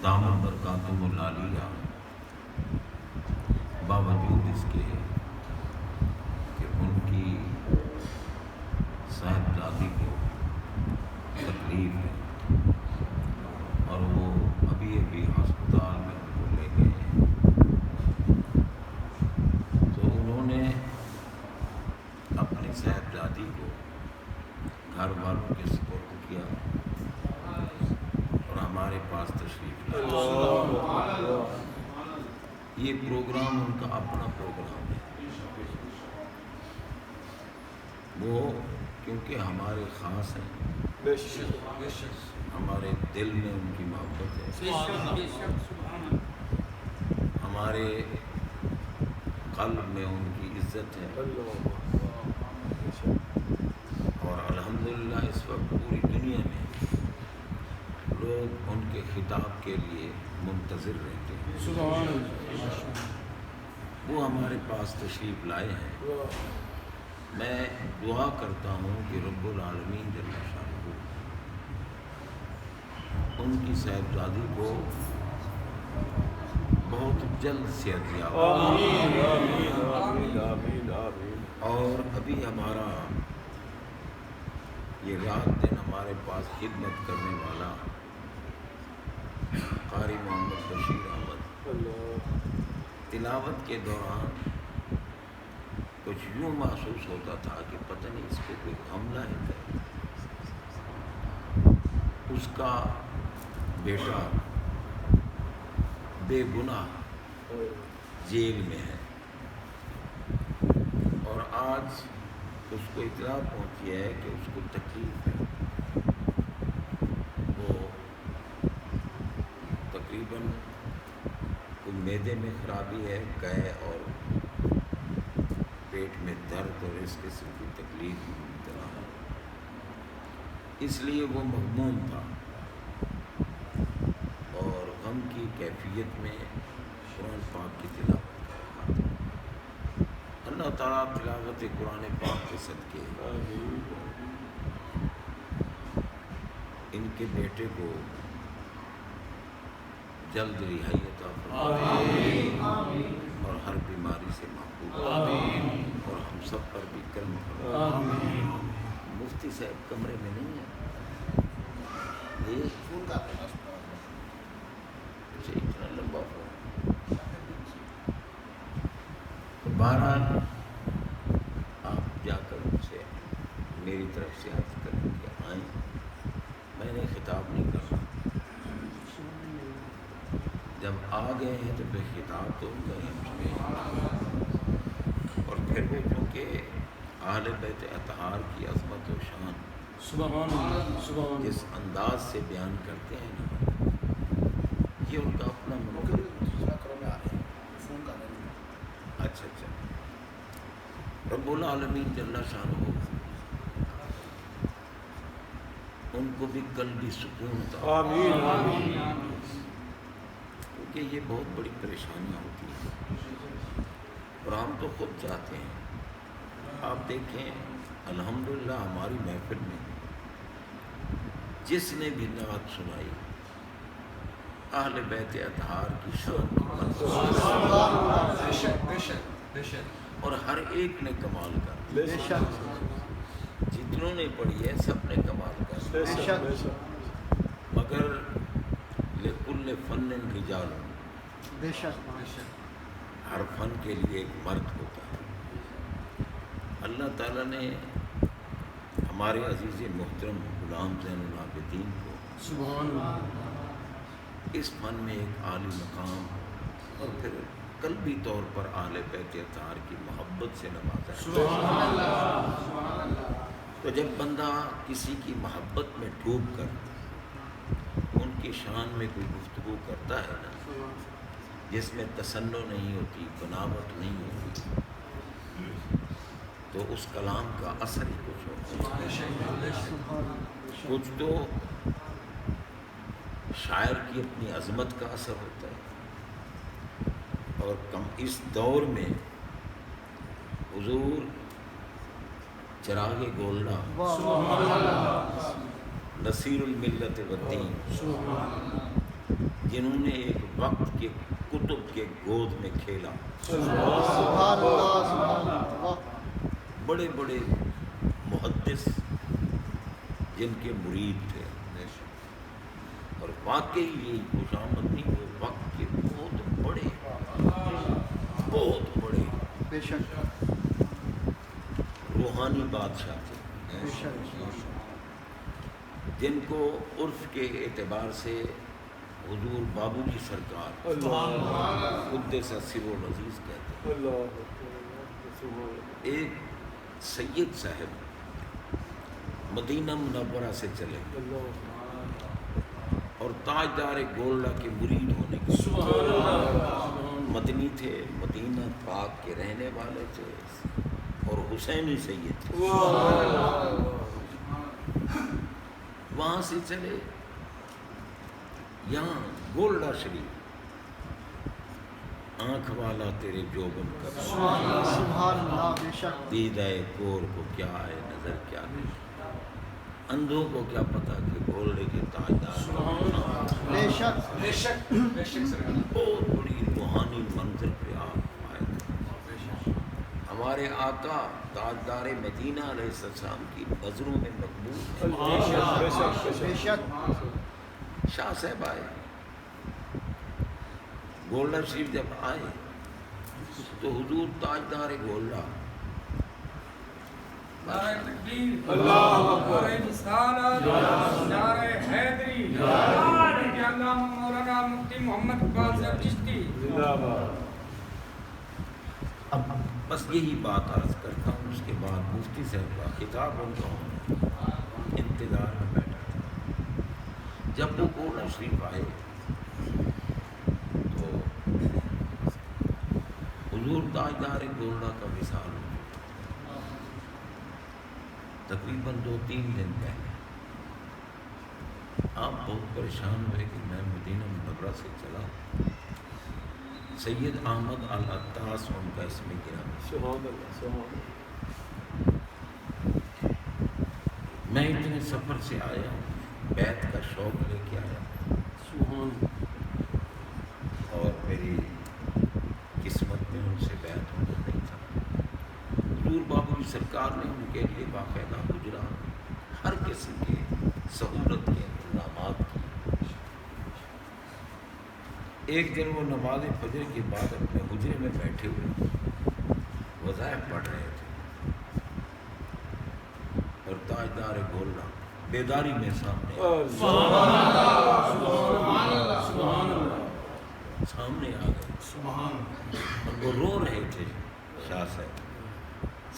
دامت برکاتہم العالیہ، باوجود اس کے کہ ان کی صاحبزادی کو تکلیف ہے اور وہ ابھی ہسپتال میں ان کو لے گئے ہیں، تو انہوں نے اپنی صاحبزادی کو گھر والوں کے سپرد کیا اور ہمارے پاس تشریف لائے۔ یہ پروگرام ان کا اپنا پروگرام ہے، وہ کیونکہ ہمارے خاص ہیں، ہمارے دل میں ان کی محبت ہے، ہمارے قلب میں ان کی عزت ہے، اور الحمدللہ اس وقت پوری دنیا میں لوگ ان کے خطاب کے لیے منتظر رہتے ہیں۔ وہ ہمارے پاس تشریف لائے ہیں۔ میں دعا کرتا ہوں کہ رب العالمین جل شانہ ان کی صاحبزادی کو بہت جلد صحت یاب، اور ابھی ہمارا یہ رات دن ہمارے پاس خدمت کرنے والا قاری محمد بشیر احمد، تلاوت کے دوران کچھ یوں محسوس ہوتا تھا کہ پتہ نہیں اس پہ کوئی حملہ ہے کیا۔ اس کا بیٹا بے گناہ جیل میں ہے، اور آج اس کو اطلاع پہنچی ہے کہ اس کو تکلیف ہے، وہ تقریباً کوئی معدے میں خرابی ہے، قے اور پیٹ میں درد اور اس قسم کی تکلیف میں مبتلا ہے، اس لیے وہ مغموم تھا اور غم کی کیفیت میں قرآن پاک کی تلاوت کر رہا تھا۔ اللہ تعالیٰ تلاوت قرآن پاک کے صدقے ان کے بیٹے کو جلد رہائی عطا فرمائے اور ہر بیماری سے محفوظ اور ہم سب پر بھی کرم فرمائے۔ مفتی صاحب کمرے میں نہیں ہیں، یہ اچھا اتنا لمبا فون، بہرحال آپ جا کر ان سے میری طرف سے عرض کریں کہ آئیں، میں نے خطاب نہیں کرنا، جب آ گئے ہیں تو پھر خطاب تو ان کا ہی ہم سے، اور پھر وہ چونکہ اہل بیت اطہار کی عظمت و شان سبحان اللہ، جس انداز سے بیان کرتے ہیں نا، یہ ان کا اپنا منقل۔ اچھا رب العالمین جل شانہ ان کو بھی قلبی سکون عطا، کیونکہ یہ بہت بڑی پریشانیاں ہوتی ہیں اور ہم تو خود چاہتے ہیں۔ آپ دیکھیں الحمدللہ ہماری محفل میں جس نے بھی نعت سنائی اہل بیت اطہار کی شان کی منزل، اور ہر ایک نے کمال کر، جتنوں نے پڑھی ہے سب نے کمال کر، مگر لکل فن رجال، ہر فن کے لیے ایک مرد ہوتا ہے۔ اللہ تعالیٰ نے ہمارے عزیز محترم غلام زین العابدین کو سبحان اللہ، اس فن میں ایک عالی مقام اور پھر قلبی طور پر اہل بیت اطہار کی محبت سے نوازا ہے۔ سبحان اللہ، تو جب بندہ کسی کی محبت میں ڈوب کر ان کی شان میں کوئی گفتگو کرتا ہے نا، جس میں تصنع نہیں ہوتی، بناوٹ نہیں ہوتی، تو اس کلام کا اثر ہی کچھ ہوتا ہے۔ کچھ تو شاعر کی اپنی عظمت کا اثر ہوتا ہے، اور اس دور میں حضور چراغ گولڈا، نصیر الملت والدین، جنہوں نے ایک وقت کے کتب کے گود میں کھیلا، سبحان اللہ سبحان اللہ بڑے بڑے محدث جن کے مرید تھے، اور واقعی یہ خوشامد نہیں، وہ وقت کے بہت بڑے بے شک روحانی بادشاہ تھے، بے شک جن کو عرف کے اعتبار سے حضور بابو جی سرکار قدس سر و عزیز کہتے ہیں۔ ایک سید صاحب مدینہ منورہ سے چلے اور تاجدار گولڈا کے مرید ہونے کے مدنی تھے، مدینہ پاک کے رہنے والے تھے اور حسینی سید تھے۔ وہاں سے چلے یہاں گولڈا شریف، آنکھ والا تیرے جوبن کا سبحان اللہ بے شک دیدہ کور کو کیا ہے نظر کیا نہیں، اندھوں کو کیا پتا کہ گولڈے کے تاجدار بے شک بہت بڑی روحانی منظر پہ آپ آئے تھے۔ ہمارے آقا تاجدار مدینہ علیہ السلام کی نظروں میں مقبول ہیں۔ بے شک شاہ صاحب آئے، گولڈا شریف جب آئے تو حضور تاجدار گولڈا نعرہ تکبیر، نعرہ رسالت، نعرہ حیدری، نعرہ علامہ مولانا مفتی محمد قاسم چشتی۔ اب بس یہی بات عرض کرتا ہوں، اس کے بعد مفتی صاحب کا خطاب ان کا انتظار میں بیٹھا تھا۔ جب وہ گولڈا شریف آئے تو حضور تاجدار گولڈا کا وصال ہو، تقریباً 2-3 دن پہلے۔ آپ بہت پریشان ہوئے کہ میں مدینہ منورہ سے چلا، سید احمد العطاس ان کا اس میں گرا، میں اتنے سفر سے آیا ہوں، بیت کا شوق لے کے آیا اور میری قسمت میں ان سے بیت ہونا نہیں تھا۔ حضور بابو جی سرکار نے ان کے لیے باقاعدہ حجرا، ہر قسم کے سہولت کے انتظامات کیے۔ ایک دن وہ نماز فجر کے بعد اپنے حجرے میں بیٹھے ہوئے وظائف پڑھ رہے تھے اور تاجدار گولڈا بیداری میں سامنے آ گئے اور وہ رو رہے تھے شاہ صاحب،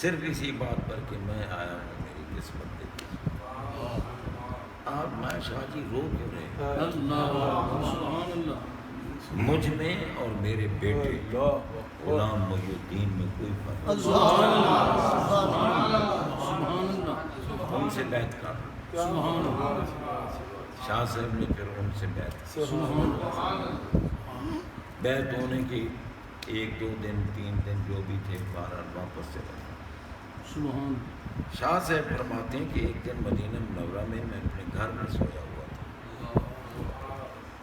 صرف اسی بات پر کہ میں آیا ہوں میری قسمت دیکھی۔ آپ میں شاہ جی رو کیوں رہے؟ مجھ میں اور میرے بیٹے غلام محی الدین میں کوئی فرق نہیں، ان سے بیعت کر۔ شاہ صاحب نے پھر ان سے بیعت کی۔ بیعت ہونے کی 1-2 دن 3 دن جو بھی تھے بہرحال واپس چلے۔ شاہ صاحب فرماتے ہیں کہ ایک دن مدینہ منورہ میں اپنے گھر میں سویا ہوا تھا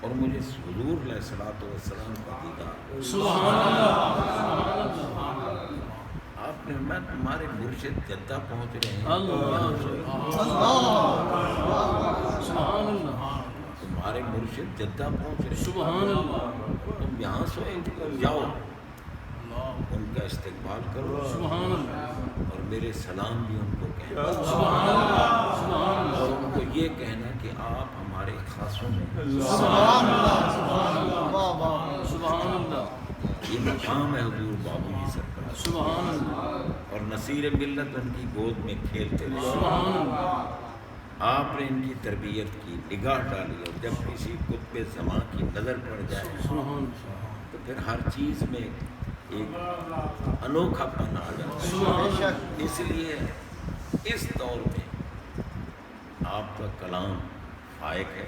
اور مجھے حضور علیہ الصلوۃ والسلام کا دیدار۔ آپ نے میں تمہارے مرشد جدہ پہنچ رہے ہیں، تمہارے مرشد جدہ پہنچ رہے ہیں، تم یہاں سوئے، جاؤ ان کا استقبال کرو اور میرے سلام بھی ان کو کہنا اور ان کو یہ کہنا کہ آپ ہمارے خاصوں میں یہ مقام ہے حضور بابو جی سرکار، اور نصیر ملت ان کی گود میں کھیلتے رہے۔ آپ نے ان کی تربیت کی، نگاہ ڈالی، اور جب کسی قطب زمان کی نظر پڑ جائے تو پھر ہر چیز میں ایک انوکھا پن آ جاتا ہے۔ اس لیے اس دور میں آپ کا کلام فائق ہے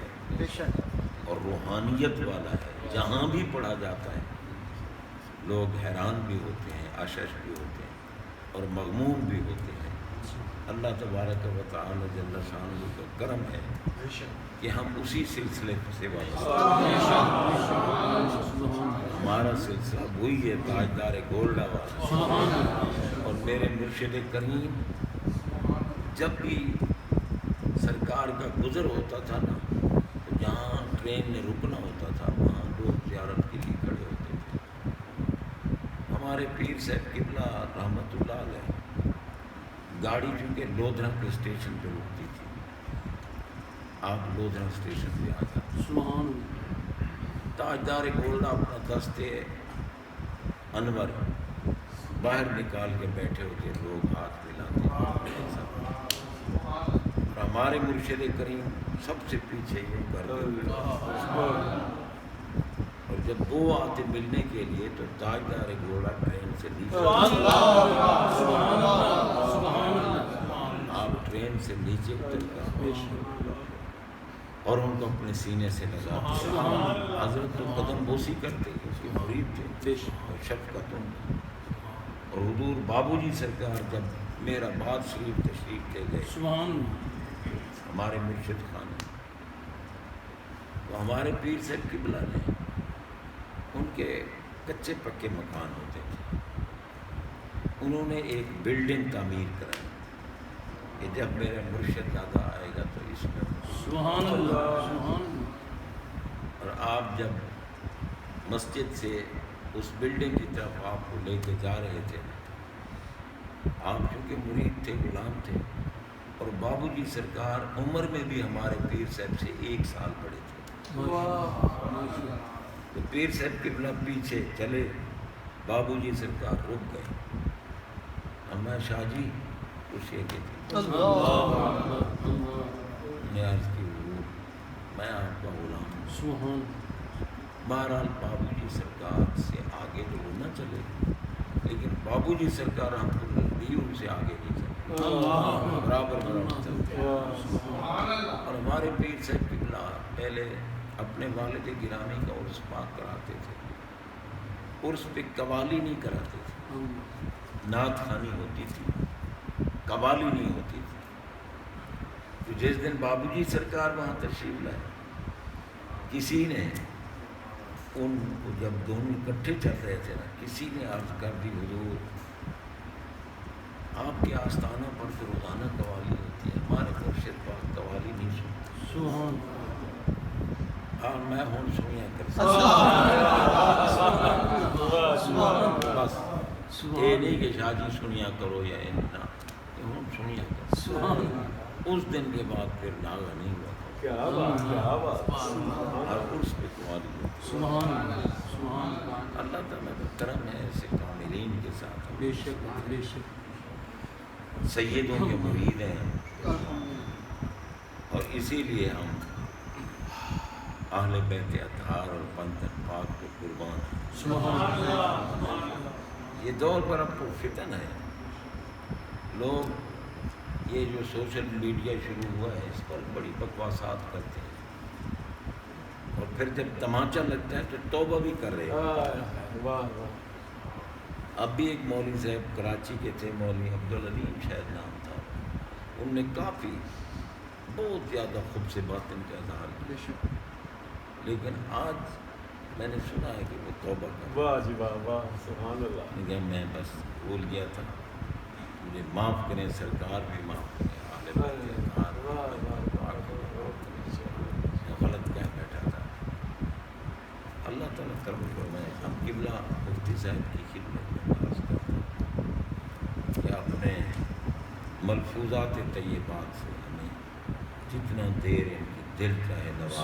اور روحانیت والا ہے، جہاں بھی پڑھا جاتا ہے لوگ حیران بھی ہوتے ہیں، اشش بھی ہوتے ہیں اور مغموم بھی ہوتے ہیں۔ اللہ تبارک و تعالی جل شانہ کا کرم ہے کہ ہم اسی سلسلے سے وابستہ ہمارا سلسلہ وہی ہے تاجدار گولڈا والا. اور میرے مرشد کریم جب بھی سرکار کا گزر ہوتا تھا نا تو جہاں ٹرین نے رکنا ہوتا تھا وہاں لوگ زیارت کے لیے کھڑے ہوتے تھے. ہمارے پیر صاحب قبلہ رحمۃ اللہ علیہ گاڑی چونکہ لودھرا کے اسٹیشن پہ رکتی تھی. آپ لودھرا اسٹیشن پہ آ جاتے. سبحان تاجدار گولڈا اپنا دستے انور باہر نکال کے بیٹھے ہوتے, لوگ ہاتھ ملاتے. اور ہمارے مرشد کریم سب سے پیچھے یوں کر کے اور جب وہ آتے ملنے کے لیے تو تاجدار گھوڑا ٹرین سے نیچے آپ ٹرین سے نیچے اتر کر اور ان کو اپنے سینے سے لگاتے. حضرت تو قدم بوسی کرتے اس کے مرید تھے اور شفقت اور حضور بابو جی سرکار جب میرا باد شریف تشریف لے گئے ہمارے مرشد خان تو ہمارے پیر صاحب قبلہ نے ان کے کچے پکے مکان ہوتے تھے, انہوں نے ایک بلڈنگ تعمیر کرائی کہ جب میرا مرشد دادا آئے گا تو اس میں سبحان اللہ. اور آپ جب مسجد سے اس بلڈنگ کی طرف آپ کو لے کے جا رہے تھے, آپ چونکہ مرید تھے, غلام تھے, اور بابو جی سرکار عمر میں بھی ہمارے پیر صاحب سے 1 سال بڑے تھے. تو پیر صاحب قبلہ پیچھے چلے, بابو جی سرکار رک گئے. ہمیں شاہ جی کچھ یہ کہتے نے عرض کی حضور میں آپ کا غلام ہوں. بہرحال بابو جی سرکار سے آگے تو وہ نہ چلے, لیکن بابو جی سرکار ہم کو بھی ان سے آگے نہیں چلے, برابر چلتے. اور ہمارے پیر صاحب قبلہ پہلے اپنے والد گرامی کا عرس پاک کراتے تھے. عرس پہ قوالی نہیں کراتے تھے, نعت خوانی ہوتی تھی, قوالی نہیں ہوتی تھی. تو جس دن بابو جی سرکار وہاں تشریف لائے, کسی نے ان کو جب دونوں اکٹھے چل رہے تھے نا, کسی نے عرض کر دی حضور آپ کے آستانہ پر تو روزانہ قوالی ہوتی ہے, ہمارے مرشد پاک قوالی نہیں سنتے. اور میں ہوں سنیا کر بس یہ نہیں کہ شاہ جی سنیا کرو یا نہ, ہوں سنیا کرو. اس دن کے بعد پھر ناغا نہیں ہوا. اور اس پہ قوالی ہوتی. اللہ تعالیٰ کا کرم ہے ایسے کاملین کے ساتھ. بے شک بے شک سیدوں کے مرید ہیں, اور اسی لیے ہم اہل بیت اطہار اور پنت پاک کو قربان ہیں. یہ دور پر اب تو فتن ہے, لوگ یہ جو سوشل میڈیا شروع ہوا ہے اس پر بڑی بکواسات کرتے ہیں, اور پھر جب تماچا لگتا ہے تو توبہ بھی کر رہے ہیں. اب بھی ایک مولوی صاحب کراچی کے تھے, مولوی عبدالعلیم شاید نام تھا, ان نے کافی بہت زیادہ خوب سے باطن کا اظہار کیا, لیکن آج میں نے سنا ہے کہ وہ توبہ کر رہے. میں بس بھول گیا تھا, مجھے معاف کریں, سرکار بھی معاف کریں, غلط کہہ بیٹھا تھا. اللہ تعالیٰ کرم فرمائے. ہم قبلہ مفتی صاحب کی خدمت میں عرض کرتا ہوں کہ اپنے ملفوظات طیبات سے ہمیں جتنا دیر ان کی دل چاہے نواز.